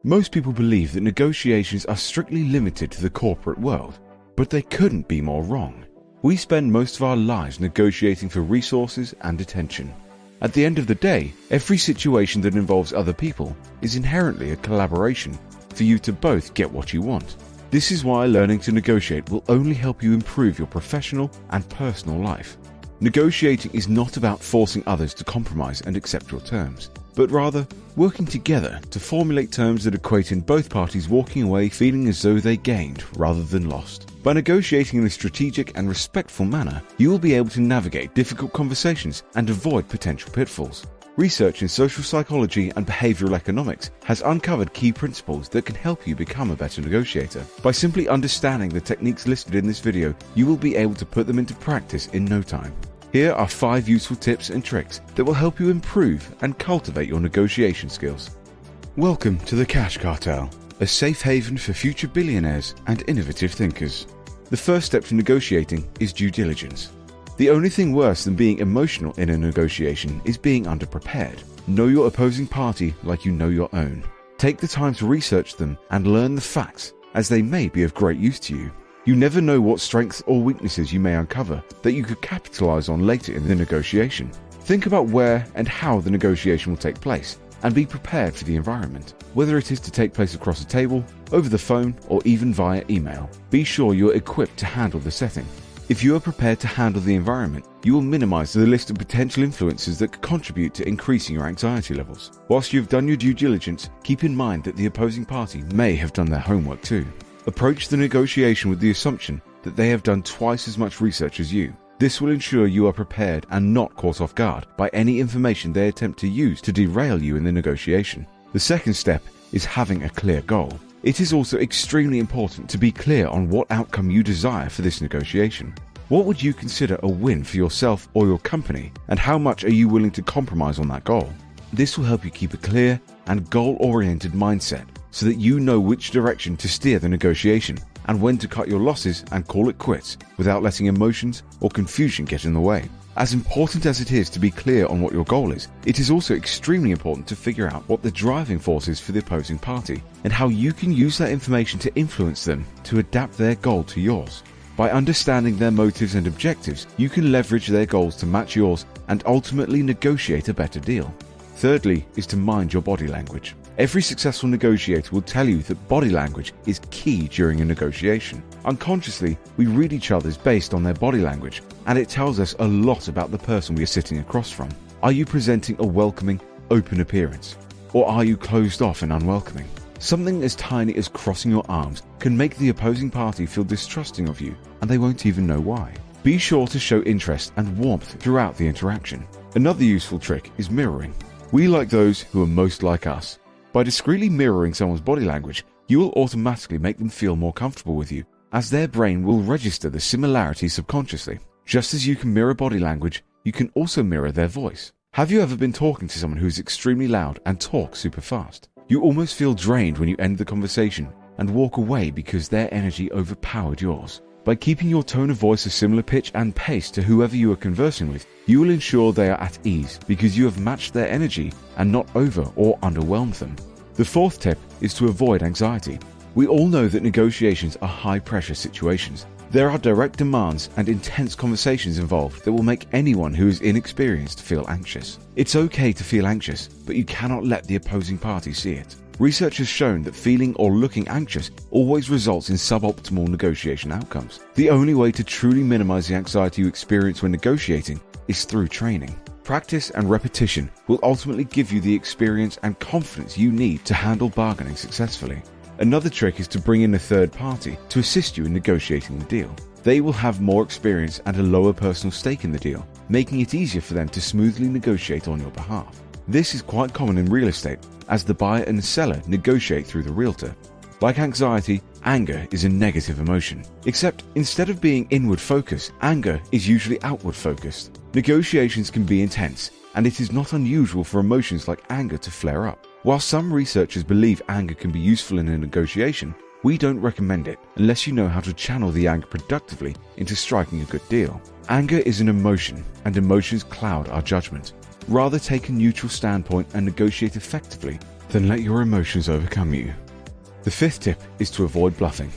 Most people believe that negotiations are strictly limited to the corporate world, but they couldn't be more wrong. We spend most of our lives negotiating for resources and attention. At the end of the day, every situation that involves other people is inherently a collaboration for you to both get what you want. This is why learning to negotiate will only help you improve your professional and personal life. Negotiating is not about forcing others to compromise and accept your terms, but rather working together to formulate terms that equate in both parties walking away feeling as though they gained rather than lost. By negotiating in a strategic and respectful manner, you will be able to navigate difficult conversations and avoid potential pitfalls. Research in social psychology and behavioral economics has uncovered key principles that can help you become a better negotiator. By simply understanding the techniques listed in this video, you will be able to put them into practice in no time. Here are 5 useful tips and tricks that will help you improve and cultivate your negotiation skills. Welcome to the Cash Cartel, a safe haven for future billionaires and innovative thinkers. The first step to negotiating is due diligence. The only thing worse than being emotional in a negotiation is being underprepared. Know your opposing party like you know your own. Take the time to research them and learn the facts, as they may be of great use to you. You never know what strengths or weaknesses you may uncover that you could capitalize on later in the negotiation. Think about where and how the negotiation will take place, and be prepared for the environment. Whether it is to take place across a table, over the phone, or even via email, be sure you are equipped to handle the setting. If you are prepared to handle the environment, you will minimize the list of potential influences that could contribute to increasing your anxiety levels. Whilst you have done your due diligence, keep in mind that the opposing party may have done their homework too. Approach the negotiation with the assumption that they have done twice as much research as you. This will ensure you are prepared and not caught off guard by any information they attempt to use to derail you in the negotiation. The second step is having a clear goal. It is also extremely important to be clear on what outcome you desire for this negotiation. What would you consider a win for yourself or your company, and how much are you willing to compromise on that goal? This will help you keep a clear and goal-oriented mindset so that you know which direction to steer the negotiation and when to cut your losses and call it quits without letting emotions or confusion get in the way. As important as it is to be clear on what your goal is, it is also extremely important to figure out what the driving force is for the opposing party and how you can use that information to influence them to adapt their goal to yours. By understanding their motives and objectives, you can leverage their goals to match yours and ultimately negotiate a better deal. Thirdly is to mind your body language. Every successful negotiator will tell you that body language is key during a negotiation. Unconsciously, we read each other's based on their body language, and it tells us a lot about the person we are sitting across from. Are you presenting a welcoming, open appearance? Or are you closed off and unwelcoming? Something as tiny as crossing your arms can make the opposing party feel distrusting of you, and they won't even know why. Be sure to show interest and warmth throughout the interaction. Another useful trick is mirroring. We like those who are most like us. By discreetly mirroring someone's body language, you will automatically make them feel more comfortable with you, as their brain will register the similarity subconsciously. Just as you can mirror body language, you can also mirror their voice. Have you ever been talking to someone who is extremely loud and talks super fast? You almost feel drained when you end the conversation and walk away because their energy overpowered yours. By keeping your tone of voice a similar pitch and pace to whoever you are conversing with, you will ensure they are at ease because you have matched their energy and not over or underwhelmed them. The fourth tip is to avoid anxiety. We all know that negotiations are high-pressure situations. There are direct demands and intense conversations involved that will make anyone who is inexperienced feel anxious. It's okay to feel anxious, but you cannot let the opposing party see it. Research has shown that feeling or looking anxious always results in suboptimal negotiation outcomes. The only way to truly minimize the anxiety you experience when negotiating is through training. Practice and repetition will ultimately give you the experience and confidence you need to handle bargaining successfully. Another trick is to bring in a third party to assist you in negotiating the deal. They will have more experience and a lower personal stake in the deal, making it easier for them to smoothly negotiate on your behalf. This is quite common in real estate, as the buyer and the seller negotiate through the realtor. Like anxiety, anger is a negative emotion. Except instead of being inward focused, anger is usually outward focused. Negotiations can be intense, and it is not unusual for emotions like anger to flare up. While some researchers believe anger can be useful in a negotiation, we don't recommend it unless you know how to channel the anger productively into striking a good deal. Anger is an emotion, and emotions cloud our judgment. Rather take a neutral standpoint and negotiate effectively then let your emotions overcome you. The fifth tip is to avoid bluffing.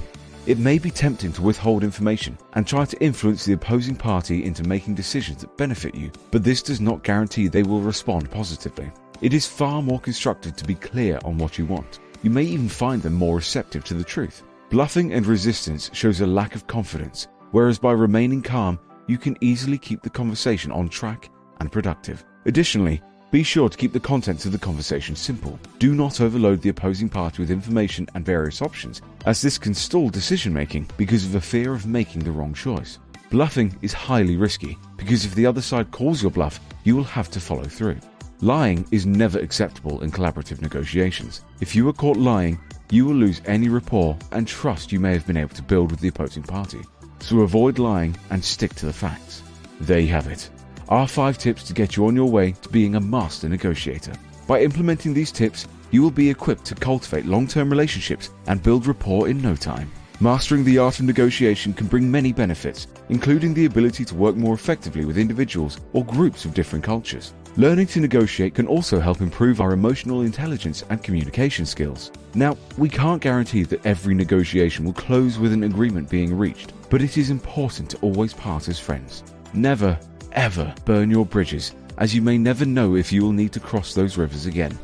It may be tempting to withhold information and try to influence the opposing party into making decisions that benefit you, but this does not guarantee they will respond positively. It is far more constructive to be clear on what you want. You may even find them more receptive to the truth. Bluffing and resistance shows a lack of confidence, whereas by remaining calm, you can easily keep the conversation on track and productive. Additionally, be sure to keep the contents of the conversation simple. Do not overload the opposing party with information and various options, as this can stall decision-making because of a fear of making the wrong choice. Bluffing is highly risky, because if the other side calls your bluff, you will have to follow through. Lying is never acceptable in collaborative negotiations. If you are caught lying, you will lose any rapport and trust you may have been able to build with the opposing party. So avoid lying and stick to the facts. There you have it. Our 5 tips to get you on your way to being a master negotiator. By implementing these tips, you will be equipped to cultivate long-term relationships and build rapport in no time. Mastering the art of negotiation can bring many benefits, including the ability to work more effectively with individuals or groups of different cultures. Learning to negotiate can also help improve our emotional intelligence and communication skills. Now, we can't guarantee that every negotiation will close with an agreement being reached, but it is important to always part as friends. Never, ever burn your bridges, as you may never know if you will need to cross those rivers again.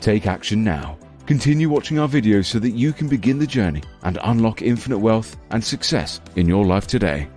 Take action now. Continue watching our videos so that you can begin the journey and unlock infinite wealth and success in your life today.